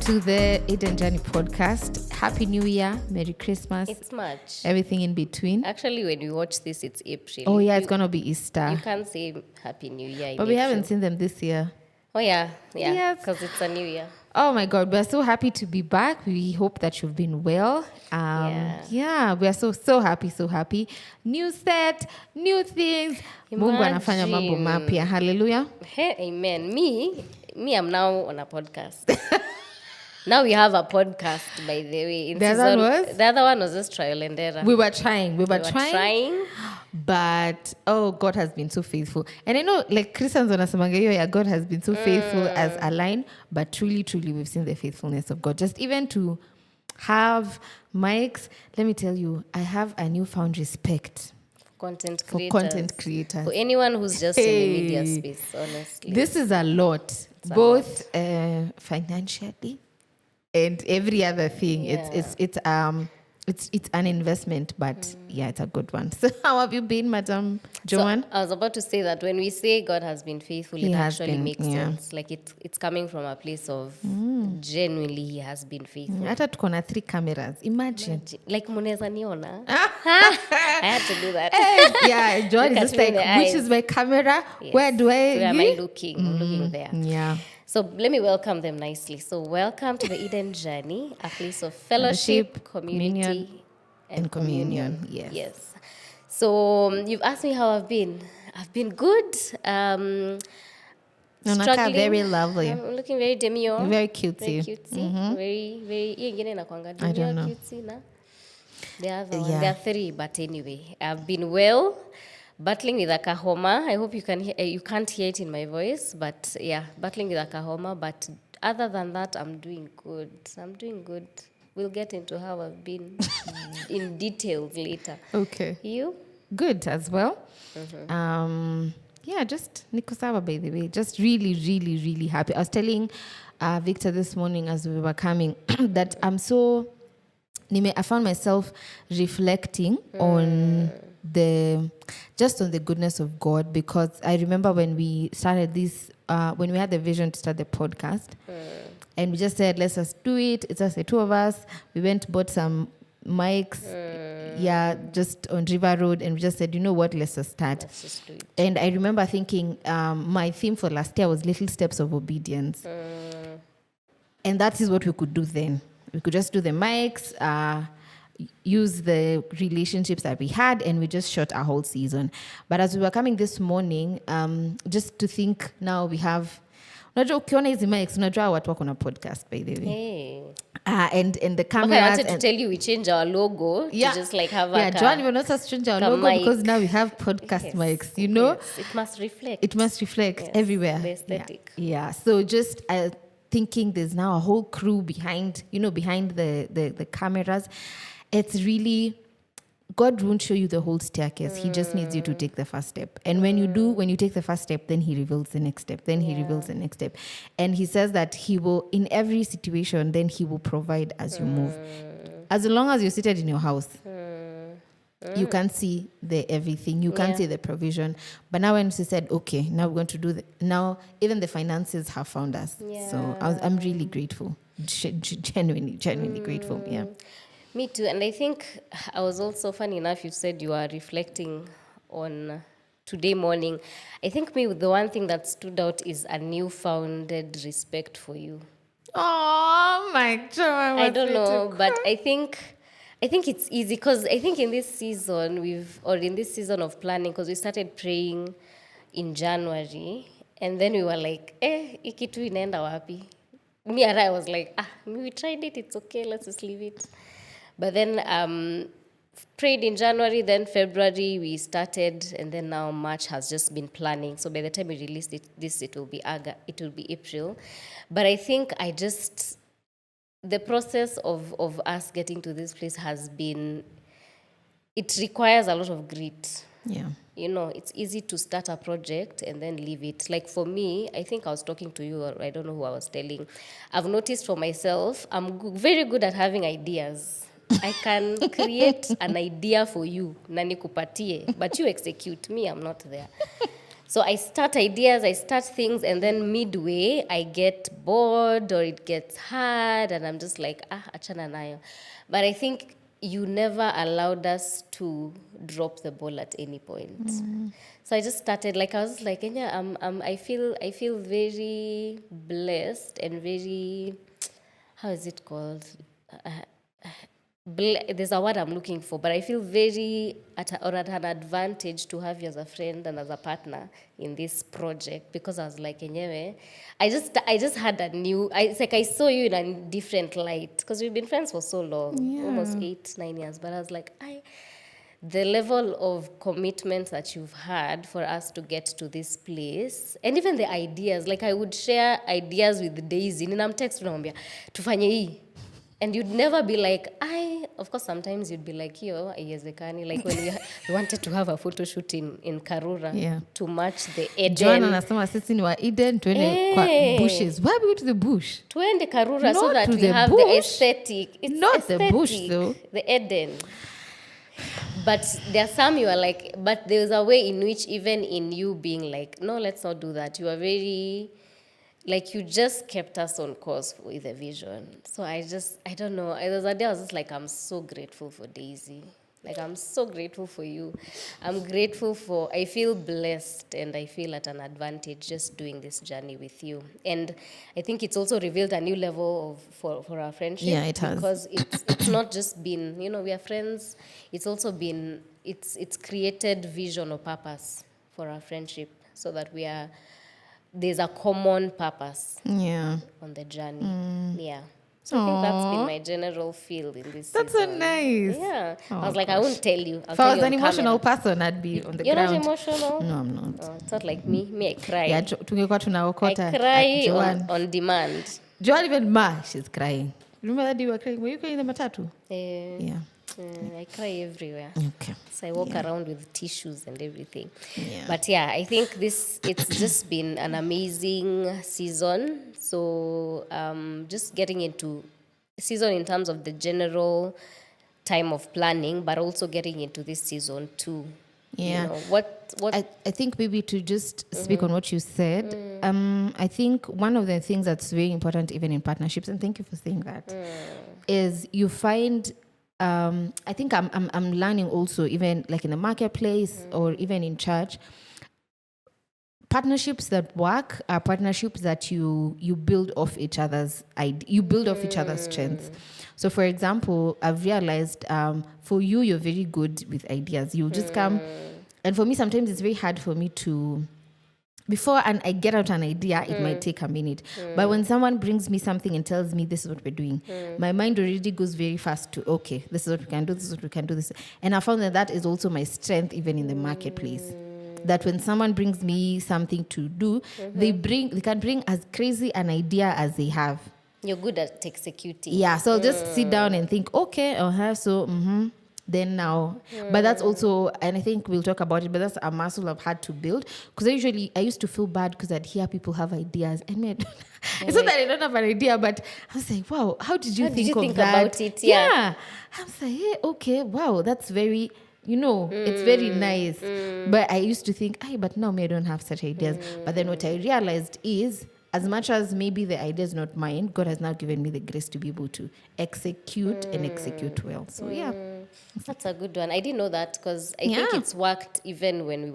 to the EJPodcast. Happy New Year, Merry Christmas. It's March. Everything in between. Actually, when we watch this, it's April. Oh yeah, it's gonna be Easter. You can't say Happy New Year. But we haven't seen them this year. Oh yeah, Yes. because it's a new year. Oh my God, we're so happy to be back. We hope that you've been well. Yeah, we are so happy. New set, new things. Mungu anafanya mambo mapya. Hallelujah. Hey, amen. Me, I'm now on a podcast. Now we have a podcast, by the way. The other one was just trial and error. We were trying. But God has been so faithful. And I know, like Christians wanasemanga, God has been so faithful as a line, but truly we've seen the faithfulness of God. Just even to have mics, let me tell you, I have a newfound respect for content creators. For anyone who's just in the media space, honestly. This is a lot, both financially and every other thing. Yeah. It's an investment, but yeah, it's a good one. So how have you been, Madam Joanne? So I was about to say that when we say God has been faithful, it actually makes sense. Like it's coming from a place of genuinely He has been faithful. Hata tuko na 3 cameras. Imagine. Like muneza niona. I had to do that. Yeah, Joanne is just like, which is my camera? Yes. Where am I looking? I'm looking there. Yeah. So let me welcome them nicely. So welcome to the Eden Journey, a place of fellowship, community, and communion. Yes. So you've asked me how I've been. I've been good. Struggling. Very lovely. I'm looking very demure. Very cutesy. Mm-hmm. Very. I don't know. Cutesy, na? There are 3, but anyway, I've been well. Battling with a kahoma. I hope you can't hear it in my voice, but yeah, battling with a kahoma. But other than that, I'm doing good. We'll get into how I've been in details later. Okay. You? Good as well. Mm-hmm. Yeah, just niko sawa, by the way. Just really happy. I was telling Victor this morning as we were coming that I found myself reflecting on the goodness of God, because I remember when we started this, when we had the vision to start the podcast, and we just said, let's just do it. It's just the 2 of us. We went, bought some mics, just on River Road, and we just said, you know what, let's just start. Let's just do it. And I remember thinking, my theme for last year was little steps of obedience. And that is what we could do then. We could just do the mics, use the relationships that we had, and we just shot a whole season. But as we were coming this morning, just to think, now we have, unajua ukiona hizi mics, unajua watu wako na podcast, by the way. Hey. And the cameras. Okay, I wanted to tell you we changed our logo to just like have a Joanne even also changed our logo mic, because now we have podcast mics, you know. Yes. It must reflect everywhere. The aesthetic. Yeah. So just thinking there's now a whole crew behind the cameras. It's really, God won't show you the whole staircase. He just needs you to take the first step. And when you take the first step, then He reveals the next step. Then He reveals the next step. And He says that He will, in every situation, then He will provide as you move. As long as you're seated in your house, you can see the everything. You can see the provision. But now when she said, okay, now we're going to do now even the finances have found us. Yeah. So I'm really grateful. Genuinely grateful. Yeah. Me too. And I think I was also, funny enough, you said you are reflecting on today morning. I think the one thing that stood out is a newfounded respect for you. Oh my God. I don't know, but I think it's easy, because I think in this season in this season of planning, because we started praying in January, and then we were like, ikitu inaenda wapi? Me and I was like, we tried it, it's okay, let's just leave it. But then prayed in January, then February we started, and then now March has just been planning. So by the time we release it will be April. But I think the process of us getting to this place it requires a lot of grit. Yeah. You know, it's easy to start a project and then leave it. Like for me, I think I was talking to you, or I don't know who I was telling. I've noticed for myself, I'm very good at having ideas. I can create an idea for you, na nikupatie, but you execute. Me, I'm not there. So I start ideas, I start things, and then midway I get bored or it gets hard, and I'm just like, achana nayo. But I think you never allowed us to drop the ball at any point. So I just started, like, I was like, yeah, I feel very blessed and very, how is it called? There's a word I'm looking for, but I feel very at an advantage to have you as a friend and as a partner in this project, because I was like, anyway, I just had a new. It's like I saw you in a different light, because we've been friends for so long, almost 8-9 years. But I was like, the level of commitment that you've had for us to get to this place, and even the ideas. Like, I would share ideas with Daisy, and I'm texting namwambia tufanye hii. And you'd never be like, of course, sometimes you'd be like, yo, haiwezekani. Like when we wanted to have a photo shoot in Karura to match the Eden. Joanna anasema sisi ni wa Eden, tuende kwa bushes. Why we go to the bush? Tuende Karura, so Not that to we the have bush. the aesthetic. It's Not aesthetic, the bush, though. the Eden. But there are some you are like, but there's a way in which, even in you being like, no, let's not do that, you are very, like, you just kept us on course with the vision. So I don't know. There was a day I was just like, I'm so grateful for Daisy. Like, I'm so grateful for you. I'm grateful I feel blessed, and I feel at an advantage just doing this journey with you. And I think it's also revealed a new level for our friendship. Yeah, it has. Because it's not just been, we are friends. It's also been, it's created vision or purpose for our friendship, so that there's a common purpose on the journey. Yeah. So I think that's been my general feel in this That's season. so nice. Yeah. Oh, I was like, I won't tell you. I'll if I tell was you an on emotional camera. person, I'd be on the You're ground. not emotional? No, I'm not. Oh, it's not like me. Me, I cry. Yeah, tungekuwa tunaokota. I cry Joanne. on demand. Joanne, even she's crying. Remember that day you were crying? Were you crying in the matatu? Yeah. I cry everywhere. Okay. So I walk around with tissues and everything. Yeah. But yeah, I think it's just been an amazing season. So just getting into season in terms of the general time of planning, but also getting into this season too. Yeah. What I think maybe to just speak on what you said, I think one of the things that's very important even in partnerships, and thank you for saying that, is you find I think I'm learning also, even like in the marketplace or even in church, partnerships that work are partnerships that you build off each other's strengths. So for example, I've realized for you're very good with ideas. You just come, and for me sometimes it's very hard for me to, before I get out an idea, it might take a minute. But when someone brings me something and tells me this is what we're doing, my mind already goes very fast to, okay, this is what we can do, this is what we can do, this. And I found that is also my strength even in the marketplace. That when someone brings me something to do, they can bring as crazy an idea as they have. You're good at executing. Yeah, so I'll just sit down and think, okay, then now. But that's also, and I think we'll talk about it, but that's a muscle I've had to build. Because I used to feel bad because I'd hear people have ideas. And it's not that I don't have an idea, but I was like, wow, how did you think of that? About it? Yeah. I was like, hey, okay, wow, that's very, it's very nice. But I used to think, but now I don't have such ideas. But then what I realized is, as much as maybe the idea is not mine, God has now given me the grace to be able to execute and execute well. So yeah, that's a good one. I didn't know that, because I think it's worked even when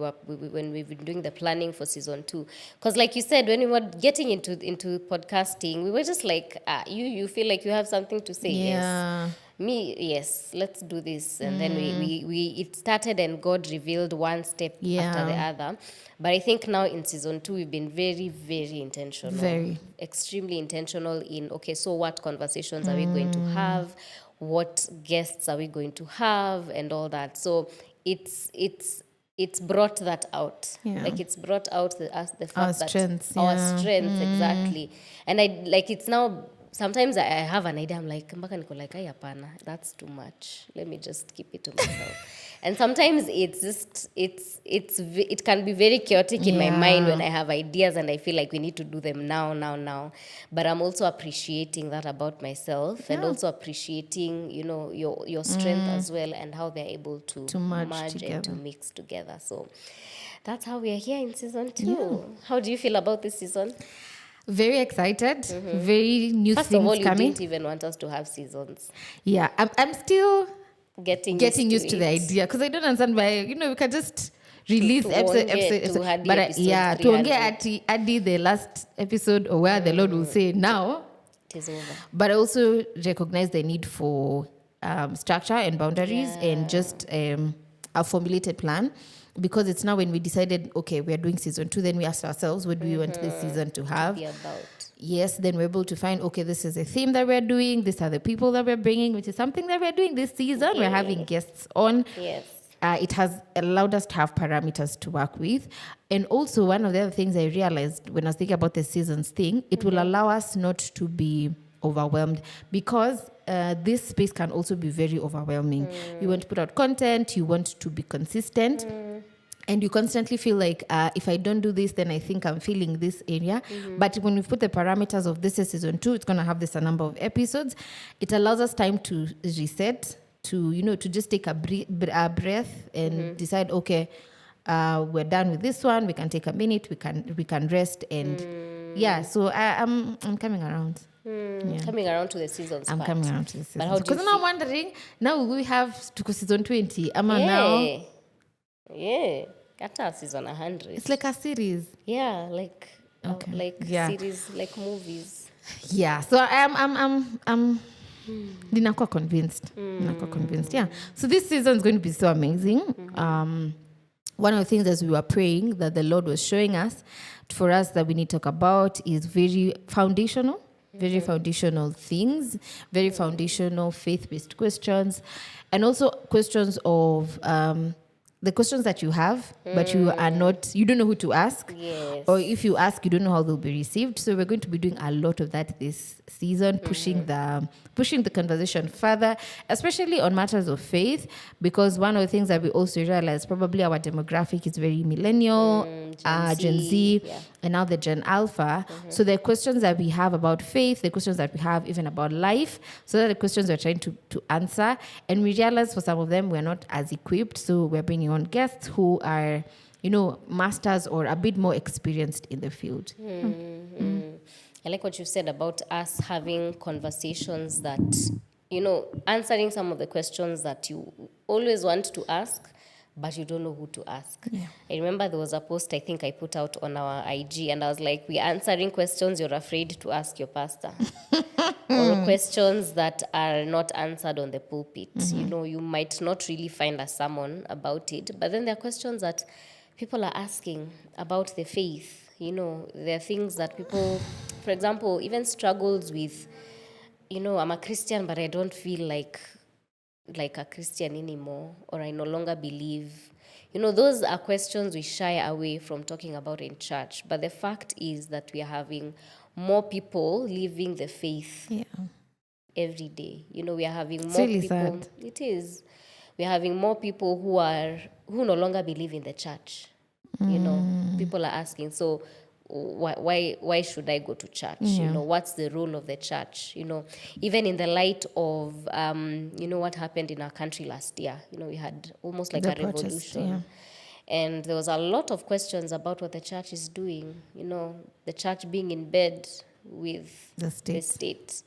we've been doing the planning for season 2. Because like you said, when we were getting into podcasting, we were just like, you feel like you have something to say. Yeah. Yes. Me, yes, let's do this. And then it started, and God revealed one step after the other. But I think now in season 2, we've been very, very intentional. Very. Extremely intentional in, okay, so what conversations are we going to have? What guests are we going to have? And all that. So it's brought that out. Yeah. Like, it's brought out the fact our that strengths, our strengths, exactly. And it's now, sometimes I have an idea, I'm like, mpaka niko like, hapana, that's too much. Let me just keep it to myself. And sometimes it can be very chaotic in my mind when I have ideas and I feel like we need to do them now. But I'm also appreciating that about myself, and also appreciating, your strength as well, and how they're able to merge and to mix together. So That's how we are here in season 2. How do you feel about this season? Very excited. Very new First things of all, you coming. didn't even want us to have seasons. Yeah, I'm still Getting used to the idea because I don't understand why we can just release episode. But tuonge adi the last episode or where the Lord will say now. It is over. But I also recognize the need for structure and boundaries and just a formulated plan. Because it's now when we decided, okay, we are doing season 2, then we asked ourselves, what do we want this season to have? To be about. Yes, then we're able to find, okay, this is a theme that we're doing. These are the people that we're bringing, which is something that we're doing this season. We're having guests on. Yes. It has allowed us to have parameters to work with. And also, one of the other things I realized when I was thinking about the seasons thing, it will allow us not to be overwhelmed because this space can also be very overwhelming. You want to put out content, you want to be consistent. And you constantly feel like, if I don't do this, then I think I'm feeling this area. But when we put the parameters of this is season 2, it's going to have this a number of episodes. It allows us time to reset, to just take a breath and decide, okay, we're done with this one. We can take a minute. We can rest. And so I'm coming around. Coming around to the seasons. I'm coming around to the seasons. But how do you Because I'm wondering, now we have to go season 20. Now. Yeah. Kata season 100. It's like a series. Yeah, like series, like movies. Yeah. So I'm ninakuwa convinced. Yeah. So this season is going to be so amazing. One of the things as we were praying that the Lord was showing us for us that we need to talk about is very foundational. Very foundational things, very foundational faith-based questions, and also questions of the questions that you have, but you don't know who to ask. Yes. Or if you ask, you don't know how they'll be received. So we're going to be doing a lot of that this season, pushing the conversation further, especially on matters of faith, because one of the things that we also realize, probably our demographic is very millennial, Gen Z, and now the Gen Alpha. So the questions that we have about faith, the questions that we have even about life, so that the questions we're trying to answer. And we realize for some of them, we're not as equipped. So we're bringing on guests who are, masters or a bit more experienced in the field. I like what you said about us having conversations that, answering some of the questions that you always want to ask, but you don't know who to ask. Yeah. I remember there was a post I think I put out on our IG, and I was like, we're answering questions you're afraid to ask your pastor. Or questions that are not answered on the pulpit. You might not really find a sermon about it, but then there are questions that people are asking about the faith. There are things that people, for example, even struggles with, I'm a Christian, but I don't feel like a Christian anymore, or I no longer believe. Those are questions we shy away from talking about in church. But the fact is that we are having more people living the faith every day. We are having more really people. Sad. It is. We are having more people who no longer believe in the church. People are asking, so why should I go to church? What's the role of the church? Even in the light of what happened in our country last year. We had almost like a revolution. And there was a lot of questions about what the church is doing. The church being in bed with the state.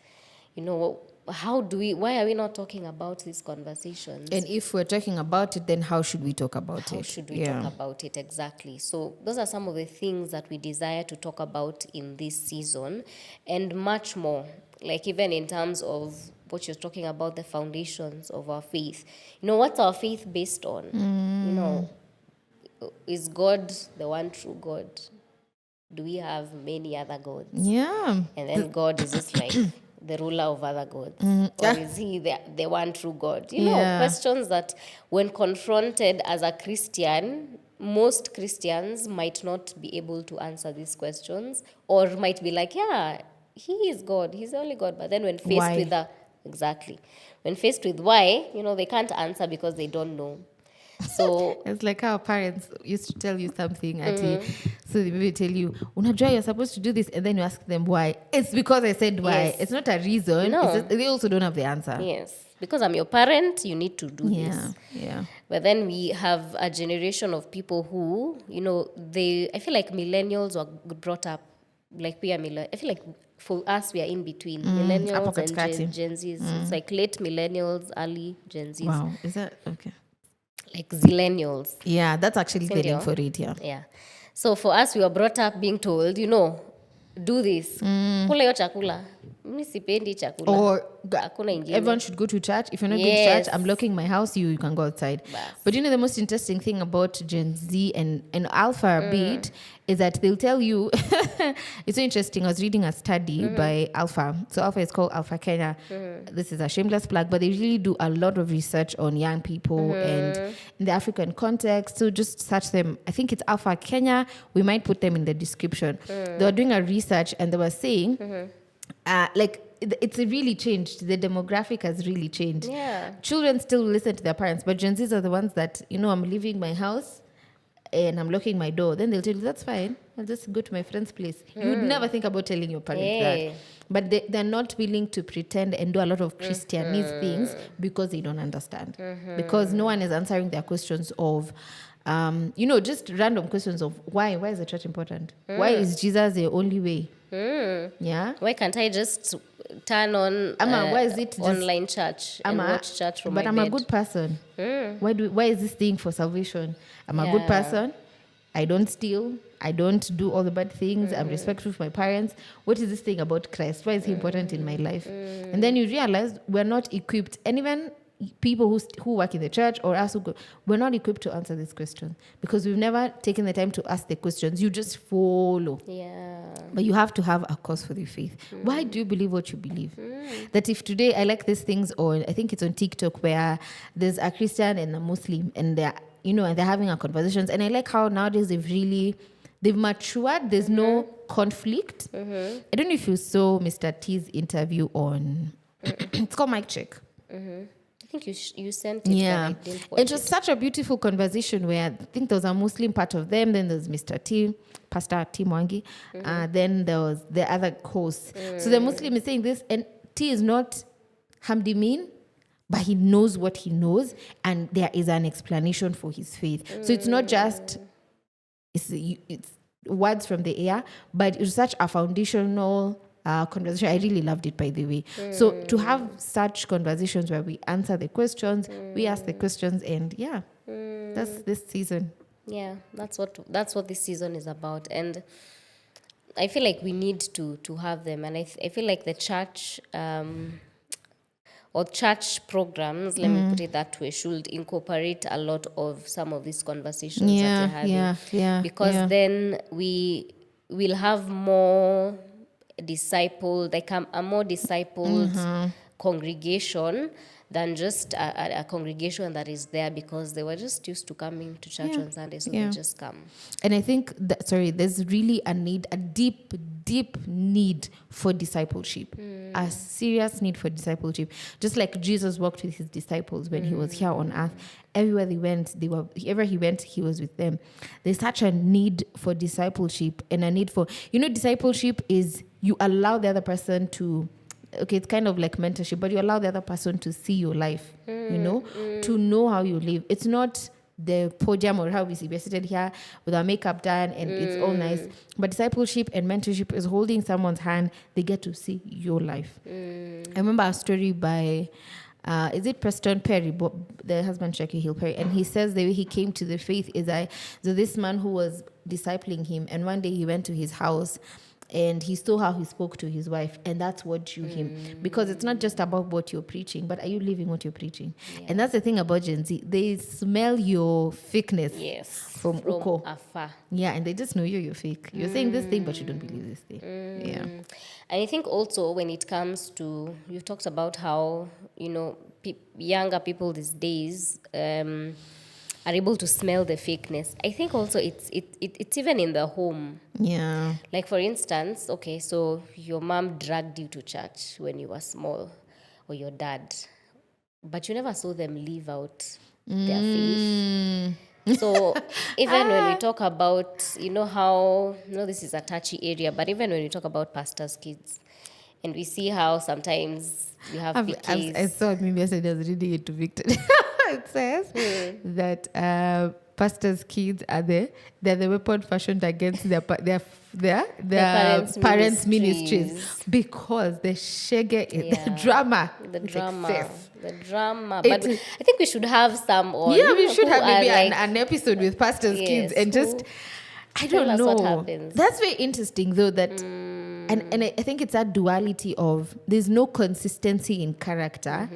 Why are we not talking about these conversations? And if we're talking about it, then how should we talk about it? How should we talk about it? Exactly. So those are some of the things that we desire to talk about in this season, and much more. Like even in terms of what you're talking about, the foundations of our faith. What's our faith based on? Is God the one true God? Do we have many other gods? Yeah. And then God is just like the ruler of other gods? Or is he the one true God? Questions that when confronted as a Christian, most Christians might not be able to answer these questions, or might be like, yeah, he is God, he's the only God. But then when faced with when faced with why, they can't answer because they don't know. So It's like how parents used to tell you something, so they maybe tell you, unajua you're supposed to do this, and then you ask them why. It's because I said why. Yes. It's not a reason. No. It's just, they also don't have the answer. yes, because I'm your parent, you need to do Yeah, this. yeah. But then we have a generation of people who, I feel like millennials were brought up, like we are I feel like for us, we are in between millennials hapo and katikati. Gen Zs. It's like late millennials, early Gen Zs, Wow, is that okay? like zillennials. Yeah, that's actually the name Sindio? for it. Yeah. Yeah. So for us, we were brought up being told, do this. Kula yo chakula. Mimi sipendi chakula. Or Hakuna ingine. everyone should go to church. If you're not going to church, Yes. I'm locking my house. You can go outside. Bas. But the most interesting thing about Gen Z and Alpha beat is that they'll tell you. It's so interesting. I was reading a study by Alpha. So Alpha is called Alpha Kenya. This is a shameless plug, but they really do a lot of research on young people and in the African context. So just search them. I think it's Alpha Kenya. We might put them in the description. They were doing a research and they were saying, it's really changed. The demographic has really changed. Yeah. Children still listen to their parents, but Gen Zs are the ones that, I'm leaving my house and I'm locking my door. Then they'll tell you, that's fine. I'll just go to my friend's place. You would never think about telling your parents that. But they're not willing to pretend and do a lot of Christianese things because they don't understand. Because no one is answering their questions of, just random questions of why is the church important? Why is Jesus the only way? Yeah. Why can't I just turn on why is it just, online church and watch church from my I'm bed? a good person. Why is this thing for salvation? I'm a good person. I don't steal. I don't do all the bad things. I'm respectful to my parents. What is this thing about Christ? Why is he important in my life? And then you realize we're not equipped. And even people who work in the church or us we're not equipped to answer this question because we've never taken the time to ask the questions. You just follow. Yeah. But you have to have a cause for the faith. Why do you believe what you believe? That if today I like these things on, I think it's on TikTok where there's a Christian and a Muslim and they're having a conversations. And I like how nowadays they've matured. There's no conflict. I don't know if you saw Mr. T's interview on, it's called Mic Check. I think you sent it. Yeah. But I didn't watch It was such a beautiful conversation where I think there was a Muslim part of them, then there's Mr. T, Pastor T Mwangi, then there was the other host. So the Muslim is saying this, and T is not Hamdi Min, but he knows what he knows, and there is an explanation for his faith. So it's not just it's words from the air, but it's such a foundational conversation. I really loved it, by the way. So to have such conversations where we answer the questions, we ask the questions, and that's this season. Yeah, that's what this season is about, and I feel like we need to have them, and I feel like the church or church programs, let me put it that way, should incorporate a lot of some of these conversations that we're having. Because then we will have more discipled, like a more discipled congregation than just a congregation that is there because they were just used to coming to church on Sunday, so they just come. And I think there's really a deep need for discipleship, a serious need for discipleship. Just like Jesus walked with his disciples when he was here on earth, everywhere he went, he was with them. There's such a need for discipleship and a need for, discipleship is you allow the other person to, it's kind of like mentorship, but you allow the other person to see your life, to know how you live. It's not the podium or how we're seated here with our makeup done and it's all nice. But discipleship and mentorship is holding someone's hand. They get to see your life. I remember a story by, is it Preston Perry, the husband Jackie Hill Perry, and he says the way he came to the faith is so this man who was discipling him, and one day he went to his house and he saw how he spoke to his wife, and that's what drew him. Because it's not just about what you're preaching, but are you living what you're preaching? Yeah. And that's the thing about Gen Z. They smell your fakeness from Uko. Afar. Yeah, and they just know you're fake. You're saying this thing, but you don't believe this thing. Yeah. And I think also when it comes to, you've talked about how, younger people these days are able to smell the fakeness. I think also it's even in the home. Yeah. Like for instance, okay, so your mom dragged you to church when you were small, or your dad, but you never saw them live out their faith. So even when we talk about, how, this is a touchy area, but even when we talk about pastors' kids, and we see how sometimes we have I PKs. saw it maybe yesterday. I was reading it to Victor. It says that pastors' kids they're the weapon fashioned against their parents' ministries, because the shege, the drama, the is drama, excess. the drama. But I think we should have some on. Yeah, we should who have maybe are an episode with pastors' kids, yes, and just I tell don't us know. what happens. That's very interesting, though. That and I think it's that duality of there's no consistency in character.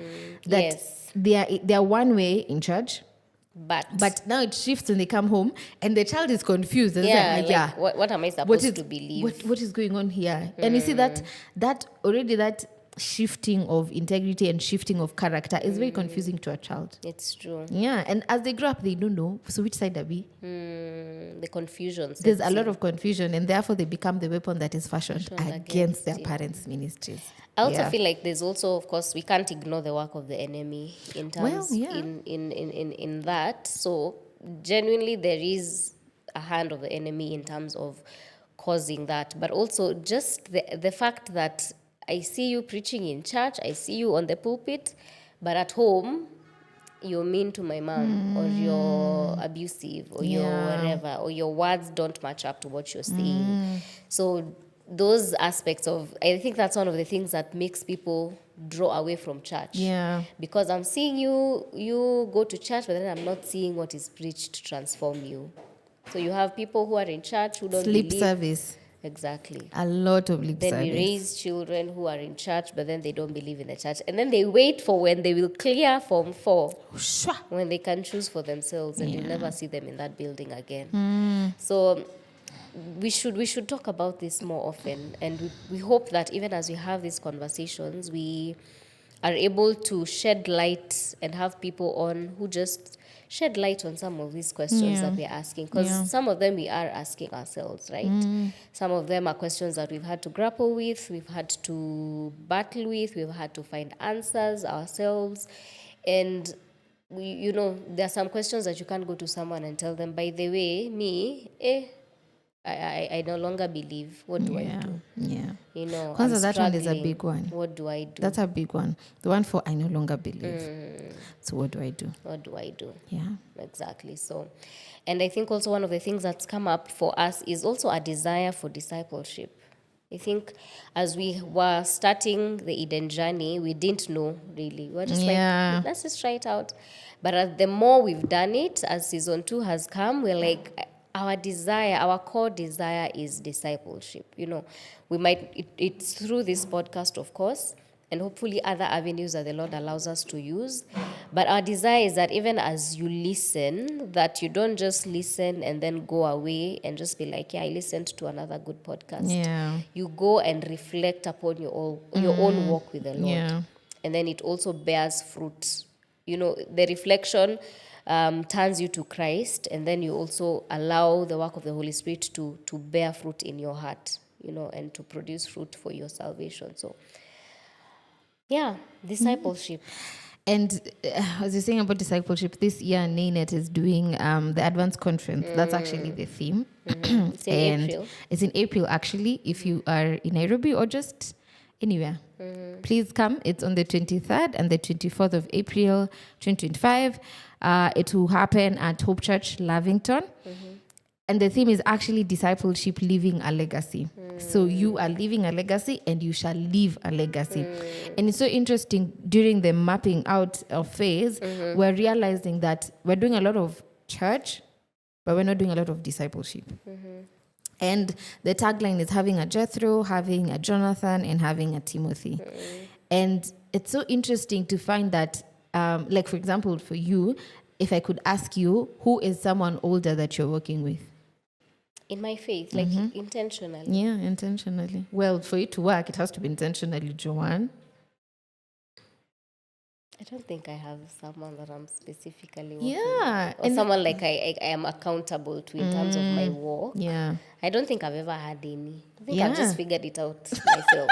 That Yes. they are one way in church, But now it shifts when they come home, and the child is confused. And it's like, what am I supposed to believe? What is going on here? And you see that already that shifting of integrity and shifting of character is very confusing to a child. It's true. Yeah, and as they grow up, they don't know. So which side are we? The confusion. There's a lot of confusion, and therefore they become the weapon that is fashioned against their it. parents' ministries. I also feel like there's also, of course, we can't ignore the work of the enemy in terms in that. So genuinely, there is a hand of the enemy in terms of causing that, but also just the fact that I see you preaching in church, I see you on the pulpit, but at home you're mean to my mom, or you're abusive, or you're whatever, or your words don't match up to what you're saying. So those aspects of, I think that's one of the things that makes people draw away from church. Yeah. Because I'm seeing you go to church, but then I'm not seeing what is preached to transform you. So you have people who are in church who don't Sleep believe. service. Exactly. A lot of lip Then service. we raise children who are in church, but then they don't believe in the church. And then they wait for when they will clear Form 4, when they can choose for themselves, and you'll never see them in that building again. So we should talk about this more often. And we hope that even as we have these conversations, we are able to shed light and have people on who just shed light on some of these questions that we're asking, because some of them we are asking ourselves, right? Some of them are questions that we've had to grapple with, we've had to battle with, we've had to find answers ourselves. And there are some questions that you can't go to someone and tell them, by the way, I no longer believe. What do I do? Yeah. I'm that one is a struggling. big one. What do I do? That's a big one. The one for I no longer believe. So what do I do? What do I do? Yeah. Exactly. So, and I think also one of the things that's come up for us is also a desire for discipleship. I think as we were starting the Eden journey, we didn't know really. We were just like, let's just try it out. But the more we've done it, as season 2 has come, we're like, our core desire is discipleship. It's through this podcast, of course, and hopefully other avenues that the Lord allows us to use. But our desire is that even as you listen, that you don't just listen and then go away and just be like, I listened to another good podcast. Yeah. You go and reflect upon your own walk with the Lord. Yeah. And then it also bears fruit. The reflection turns you to Christ, and then you also allow the work of the Holy Spirit to bear fruit in your heart, and to produce fruit for your salvation. So, discipleship. And as you're saying about discipleship, this year NANET is doing the Advanced Conference. That's actually the theme. It's in April. It's in April, actually, if you are in Nairobi or just anywhere. Please come. It's on the 23rd and the 24th of April, 2025. It will happen at Hope Church, Lavington. And the theme is actually discipleship, leaving a legacy. So you are leaving a legacy and you shall leave a legacy. And it's so interesting, during the mapping out of phase, we're realizing that we're doing a lot of church, but we're not doing a lot of discipleship. And the tagline is having a Jethro, having a Jonathan, and having a Timothy. And it's so interesting to find that, like, for example, for you, if I could ask you, who is someone older that you're working with? In my faith, like intentionally. Yeah, intentionally. Well, for it to work, it has to be intentionally, Joanne. I don't think I have someone that I'm specifically working with. Or someone like I am accountable to in terms of my walk. Yeah. I don't think I've ever had any. I think I've just figured it out myself.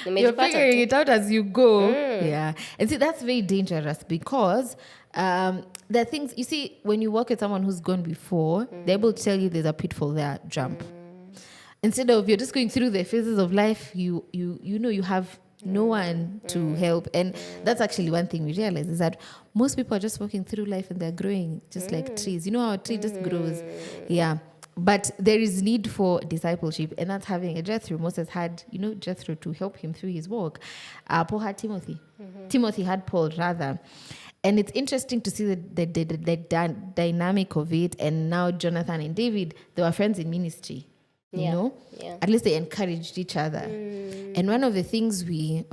You're figuring it out as you go. Yeah. And see, that's very dangerous, because There are things, you see, when you work with someone who's gone before, they're able to tell you there's a pitfall there, jump. Instead of you're just going through the phases of life, you know you have no one to help. And that's actually one thing we realize is that most people are just walking through life and they're growing just like trees. You know how a tree just grows? Yeah. But there is need for discipleship, and that's having a Jethro. Moses had, Jethro to help him through his walk. Paul had Timothy. Timothy had Paul, rather. And it's interesting to see the dynamic of it. And now Jonathan and David, they were friends in ministry. You know? Yeah. At least they encouraged each other. And one of the things one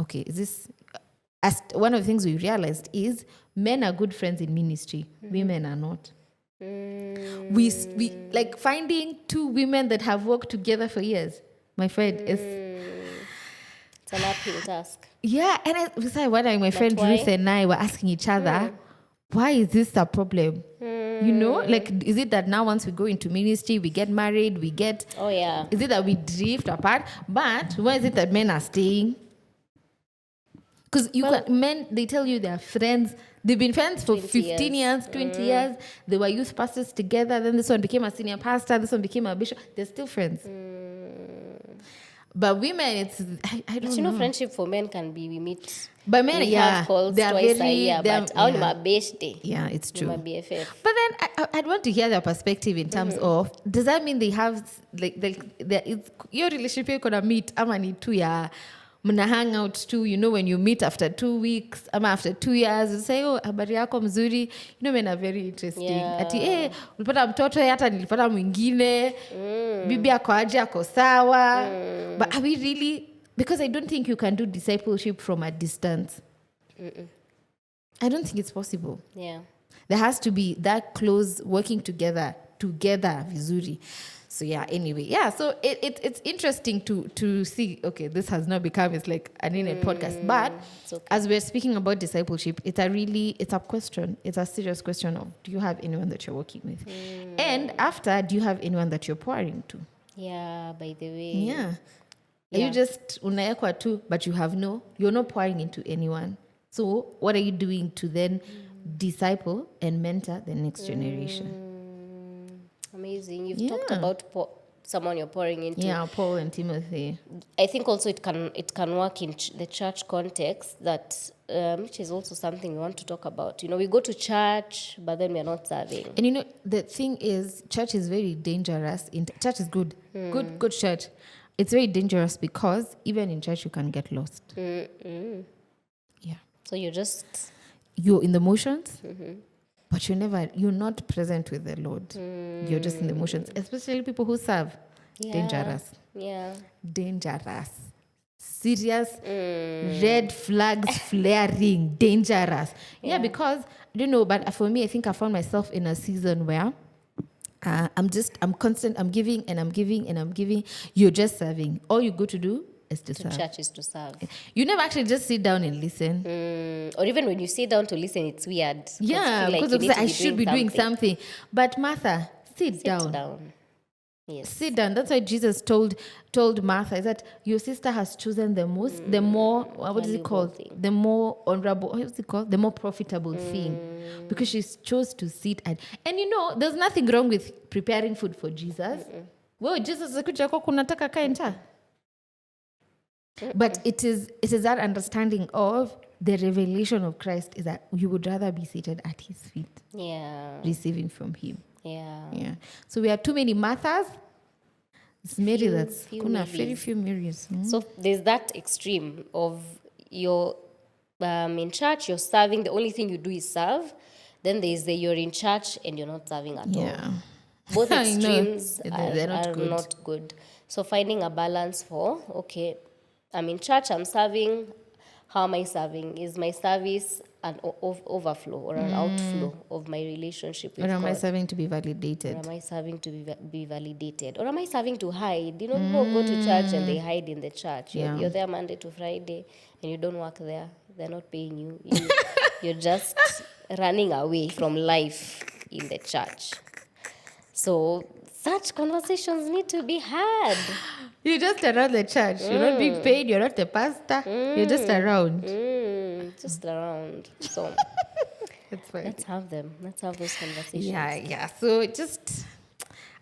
of the things we realized is men are good friends in ministry. Women are not. We like finding two women that have worked together for years. My friend, it's an uphill task. Yeah, and my friend Ruth and I were asking each other, why is this a problem? Like, is it that now once we go into ministry, we get married, is it that we drift apart? But why is it that men are staying? Because men, they tell you they're friends. They've been friends for 15 years, 20 years. They were youth pastors together. Then this one became a senior pastor. This one became a bishop. They're still friends. But women, I don't know. Friendship for men can be, we meet. But men, have calls twice a year. But on my birthday. Yeah, it's true. My BFF. But then I'd want to hear their perspective in terms of, does that mean they have, your relationship you're going to meet, amani 2 years, mna hang out too, when you meet after 2 weeks, after 2 years, you say, habari yako mzuri, men are very interesting. Ati, ulipata mtoto, hata nilipata mwingine, bibi yako aje ako sawa. But are we really, because I don't think you can do discipleship from a distance. I don't think it's possible. Yeah. There has to be that close working together vizuri. So anyway, so it's interesting to see, okay, this has now become, it's like an internet podcast. But as we're speaking about discipleship, it's a question. It's a serious question of, do you have anyone that you're working with? And after, do you have anyone that you're pouring to? Yeah, by the way. Yeah. You just unawekwa tu, but you're not pouring into anyone. So what are you doing to then disciple and mentor the next generation? Amazing. You've talked about someone you're pouring into. Yeah, Paul and Timothy. I think also it can work in the church context, that which is also something we want to talk about. We go to church, but then we're not serving. And the thing is, church is very dangerous. Church is good. Good church. It's very dangerous because even in church you can get lost. Yeah. So you're in the motions. But you're not present with the Lord. You're just in the motions, especially people who serve. Dangerous. Yeah. Dangerous. Serious. Red flags flaring. Dangerous. Yeah, because, I don't know, but for me, I think I found myself in a season where I'm constant, I'm giving and I'm giving and I'm giving. You're just serving. All you go to do is to serve. Church is to serve. You never actually just sit down and listen. Or even when you sit down to listen, it's weird. Yeah, because I should be doing something. But Martha, sit down. Yes. Sit down. That's why Jesus told Martha is that your sister has chosen the more, what is it called? The more honorable, what is it called? The more profitable thing. Because she chose to sit and there's nothing wrong with preparing food for Jesus. Well, Jesus akuja kwa kunataka kae. But it is that understanding of the revelation of Christ is that you would rather be seated at his feet. Yeah. Receiving from him. Yeah. So we have too many Marthas. It's Mary very few Marys. So there's that extreme of you're in church, you're serving, the only thing you do is serve. Then there's you're in church and you're not serving at all. Both extremes are not good. So finding a balance for, okay, I'm in church, I'm serving. How am I serving? Is my service an overflow or an outflow of my relationship with God? Or am I serving to be validated? Or am I serving to be validated? Or am I serving to hide? People go to church and they hide in the church. You're there Monday to Friday and you don't work there. They're not paying you. You're just running away from life in the church. So such conversations need to be had. You're just around the church. You're not being paid. You're not the pastor. You're just around. Just around. So It's fine. Let's have them. Let's have those conversations. Yeah. So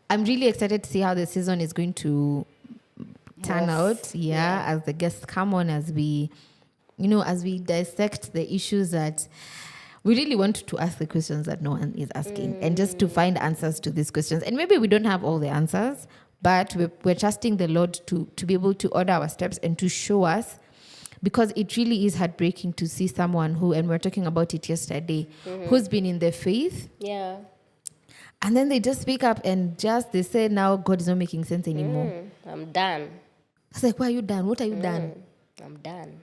I'm really excited to see how the season is going to turn out. Yeah, as the guests come on, as we dissect the issues that we really want to ask the questions that no one is asking, and just to find answers to these questions. And maybe we don't have all the answers, but we're trusting the Lord to be able to order our steps and to show us, because it really is heartbreaking to see someone who, and we were talking about it yesterday, who's been in the faith. Yeah. And then they just wake up and they say, now God is not making sense anymore. I'm done. It's like, why are you done? What are you done? I'm done.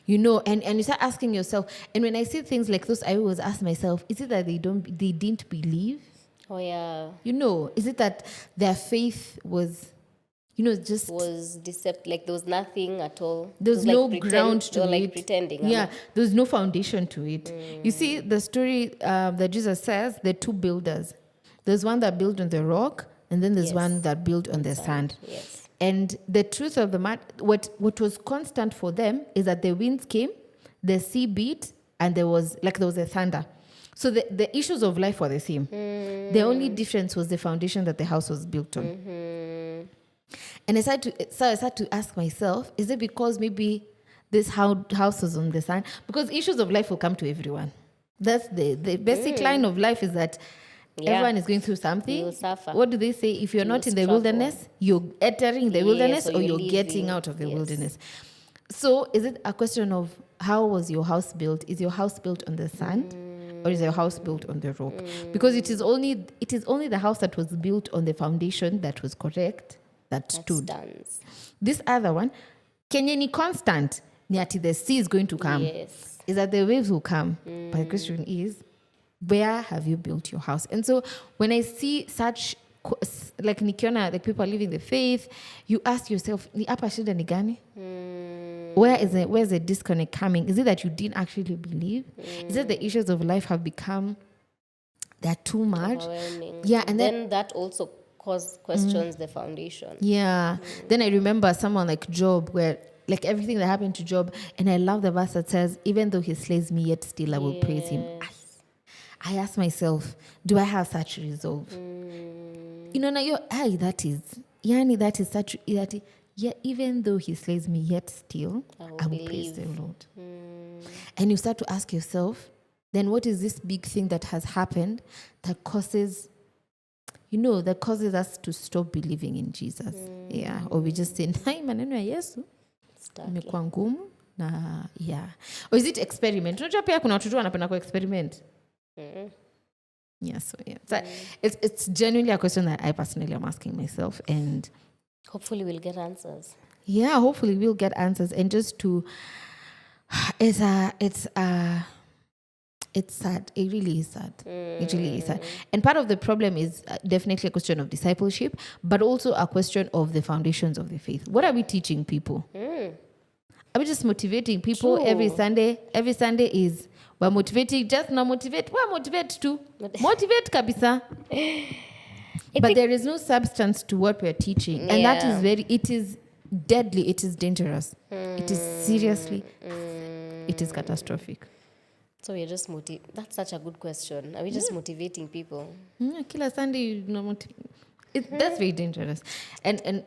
And you start asking yourself, and when I see things like those, I always ask myself, is it that they didn't believe? Oh yeah. Is it that their faith was, just was deceptive, like there was nothing at all. There's no ground to it. Like pretending. Yeah, there's no foundation to it. You see, the story that Jesus says, there are two builders. There's one that built on the rock, and then there's one that built on the sand. Yes. And the truth of the matter, what was constant for them is that the winds came, the sea beat, and there was a thunder. So the issues of life were the same. The only difference was the foundation that the house was built on. And I started to ask myself, is it because maybe this house was on the sand? Because issues of life will come to everyone. That's the basic line of life, is that everyone is going through something. You will suffer. What do they say? If you're not in the wilderness, you're entering the wilderness, or you're getting out of the wilderness. So is it a question of how was your house built? Is your house built on the sand, or is your house built on the rock? Because it is only the house that was built on the foundation that was correct that stood. Stands. This other one, Kenya ni constant, ni ati the sea is going to come. Yes. Is that the waves will come. But the question is, where have you built your house? And so when I see such, like nikiona, like people are living the faith, you ask yourself, ni hapa shida ni gani? Where's the disconnect coming? Is it that you didn't actually believe? Is it the issues of life have become, they're too much? Overwhelming. Yeah, and then that also questions the foundation. Yeah. Then I remember someone like Job, where like everything that happened to Job, and I love the verse that says, even though he slays me, yet still I will praise him. I ask myself, do I have such resolve? That is such, yeah, even though he slays me, yet still I will praise the Lord. And you start to ask yourself, then what is this big thing that has happened that causes us to stop believing in Jesus? Yeah. Or we just say, maneno ya Yesu imekuwa ngumu na yeah. Or is it experiment? Unajua pia kuna watu wanapenda ku experiment. Yeah, so yeah. So it's genuinely a question that I personally am asking myself, and hopefully we'll get answers. Yeah, hopefully we'll get answers. And just to it's sad. It really is sad. It really is sad. And part of the problem is definitely a question of discipleship, but also a question of the foundations of the faith. What are we teaching people? Are we just motivating people every Sunday? Every Sunday is we're motivating, just not motivate. We're motivate too. Motivate kabisa. But there is no substance to what we're teaching. And that is it is deadly. It is dangerous. It is seriously, it is catastrophic. So we're just that's such a good question. Are we just motivating people? Kila Sunday, that's very dangerous. And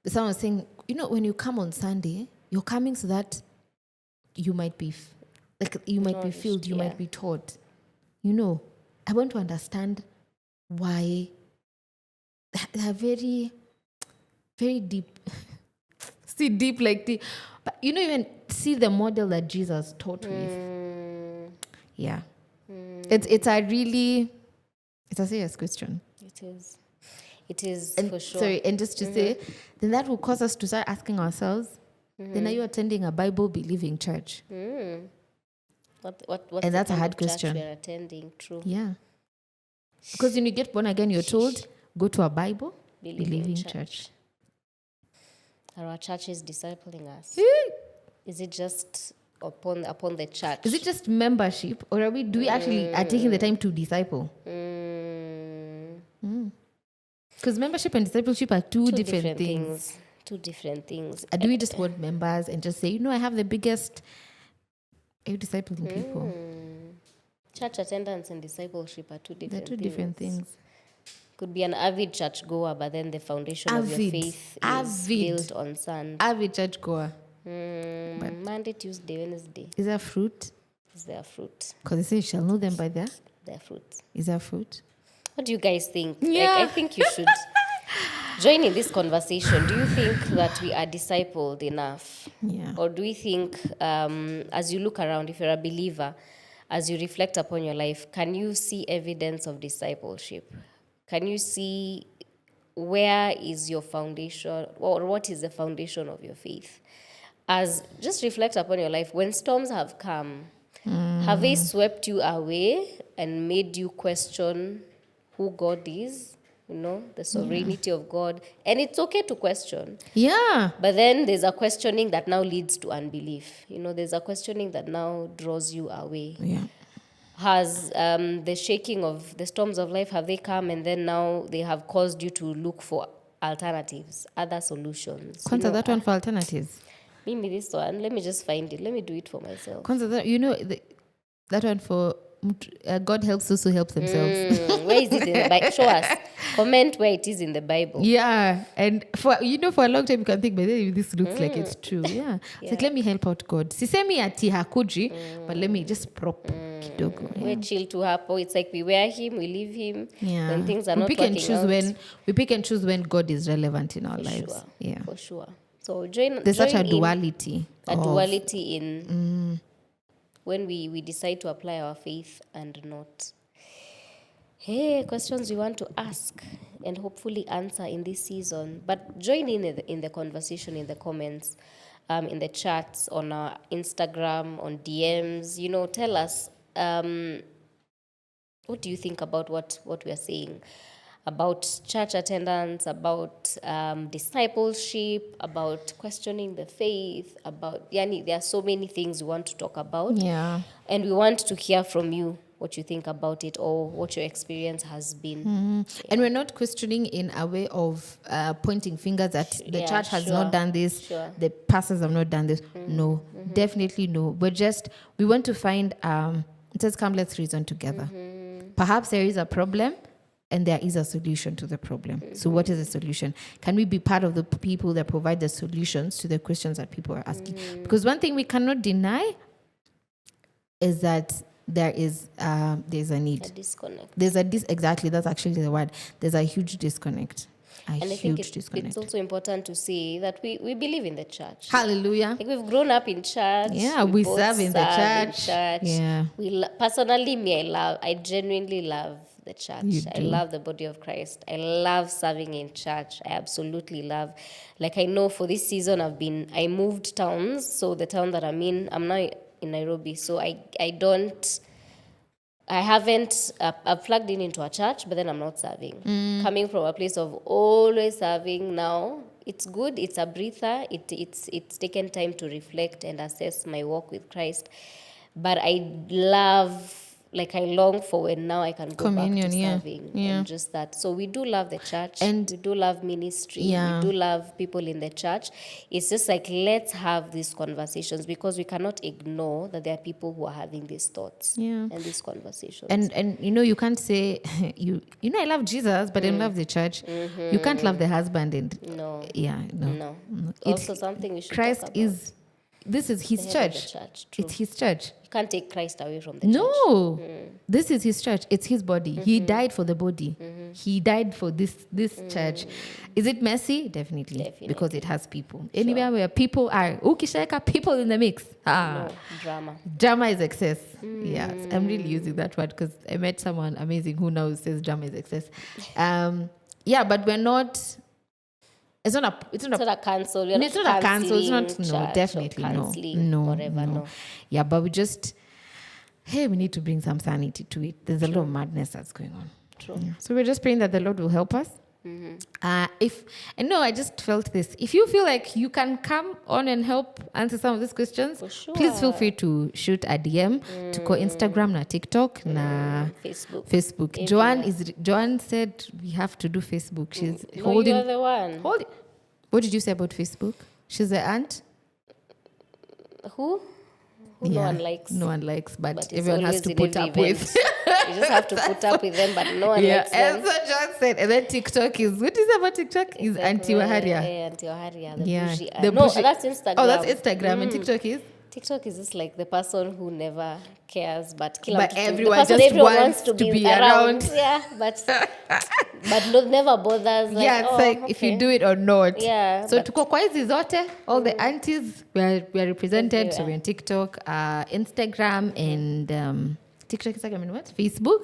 someone was saying, when you come on Sunday, you're coming so that you might be might be filled, you might be taught. I want to understand why they're very, very deep. See deep like deep. But even see the model that Jesus taught with. Yeah. It's a serious question. It is and for sure. Sorry, and just to say, then that will cause us to start asking ourselves, then are you attending a Bible-believing church? What's and that's a hard question. We're attending, true. Yeah. Because when you get born again, you're told, go to a Bible-believing church. Are our churches discipling us? Is it just upon the church? Is it just membership, or are we actually taking the time to disciple? Because membership and discipleship are two different things. Two different things. Do we just want members and just say, I have the biggest... Are you discipling people? Church attendance and discipleship are two They're different two different things. Could be an avid churchgoer, but then the foundation of your faith is built on sand. Avid churchgoer. Monday, Tuesday, Wednesday. Is that fruit? Is there fruit? Because they say you shall know them by their fruit. Is that fruit? What do you guys think? Yeah. Like, I think you should join in this conversation. Do you think that we are discipled enough? Yeah. Or do we think, as you look around, if you're a believer, as you reflect upon your life, can you see evidence of discipleship? Can you see where is your foundation, or what is the foundation of your faith? As just reflect upon your life, when storms have come, have they swept you away and made you question who God is? You know, the sovereignty of God. And it's okay to question. Yeah. But then there's a questioning that now leads to unbelief. You know, there's a questioning that now draws you away. Yeah. Has the shaking of the storms of life, have they come and then now they have caused you to look for alternatives, other solutions? Kwanza, that one for alternatives. Maybe this one, let me just find it. Let me do it for myself. Kwanza, that one for God helps those who help themselves. Where is it in the Bible? Show us. Comment where it is in the Bible. Yeah. And for a long time you can think, but this looks like it's true. Yeah. It's like, let me help out God. Sisemi ati hakuji, but let me just prop kidogo. Yeah. We're chill to happen. It's like we wear him, we leave him. Yeah. When things are not pick working and choose out. We pick and choose when God is relevant in our For lives. sure. Yeah. For sure. So There's such a duality. Duality in when we decide to apply our faith and not. Hey, questions we want to ask and hopefully answer in this season. But join in the conversation in the comments, in the chats, on our Instagram, on DMs. You know, tell us what do you think about what we are saying about church attendance, about discipleship, about questioning the faith, about there are so many things we want to talk about. Yeah. And we want to hear from you what you think about it or what your experience has been. Yeah. And we're not questioning in a way of pointing fingers at the church has not done this, the pastors have not done this. No, definitely no. We want to find, it says, come, let's reason together. Perhaps there is a problem and there is a solution to the problem. So what is the solution? Can we be part of the people that provide the solutions to the questions that people are asking? Because one thing we cannot deny is that there's a need. A disconnect. Exactly, that's actually the word. There's a huge disconnect. And I think it's also important to say that we believe in the church. Hallelujah. Like we've grown up in church. Yeah, we serve in the church. Yeah. Personally, I genuinely love the church. I love the body of Christ. I love serving in church. I absolutely love. Like I know for this season I moved towns. So the town that I'm now in Nairobi. So I've plugged into a church, but then I'm not serving. Coming from a place of always serving now, it's good. It's a breather. It's taken time to reflect and assess my walk with Christ. But I long for when now I can go Communion, back to serving and just that. So we do love the church and we do love ministry. We do love people in the church. It's just like, let's have these conversations because we cannot ignore that there are people who are having these thoughts and these conversations. And you can't say, I love Jesus, but I don't love the church. You can't love the husband and no. Also something we should Christ talk about. This is his church. It's his church. You can't take Christ away from the church. No. This is his church. It's his body. He died for the body. He died for this church. Is it messy? Definitely. Because it has people. Anywhere where people are, ukisheka, people in the mix. No, drama. Drama is excess. Yes. I'm really using that word because I met someone amazing who now says drama is excess. But we're not. It's not a cancel. It's not a cancel. It's not. No, definitely no. Whatever. No. Yeah, but we need to bring some sanity to it. There's a lot of madness that's going on. True. Yeah. So we're just praying that the Lord will help us. I just felt this. If you feel like you can come on and help answer some of these questions, please feel free to shoot a DM to go Instagram, na TikTok, na Facebook. Joanne said we have to do Facebook. She's holding. You're the one. What did you say about Facebook? She's the aunt. Who? who no one likes. No one likes, but But it's everyone has always to in put every up with. event. You just have to put up with them, but no one likes them. And so John said, and then TikTok is, what is about TikTok? Is anti-Waharia. Anti-Waharia, the Yeah. bougie. The No, bougie- that's Instagram. Oh, that's Instagram. And TikTok is? TikTok is just like the person who never cares, but everyone the person just everyone wants to be around. Yeah, but never bothers. Like, Yeah, it's like if you do it or not. Yeah, So but- tuko kwa hizi zote, all the aunties, we are represented. So we're on TikTok, Instagram, and TikTok, Instagram, and what? Facebook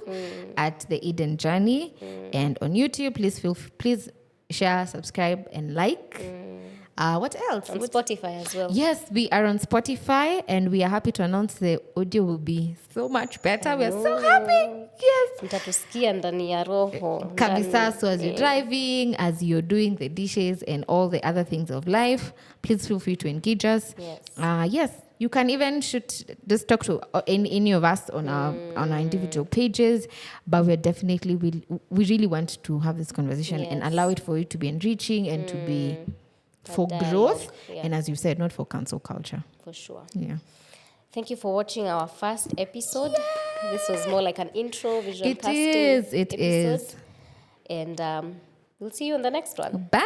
at The Eden Journey, and on YouTube. Please share, subscribe, and like. What else? on Spotify as well. Yes, we are on Spotify, and we are happy to announce the audio will be so much better. We are so happy. Yes. Mtatusikia ndani ya roho. Kabisa, so as you're driving, as you're doing the dishes and all the other things of life, please feel free to engage us. Yes. Yes, you can even just talk to any of us on our individual pages, but we're definitely, we really want to have this conversation and allow it for it to be enriching and to be for growth, and as you said, not for cancel culture. For sure. Yeah. Thank you for watching our first episode. This was more like an intro visual It casting is. episode. And we'll see you on the next one. Bye.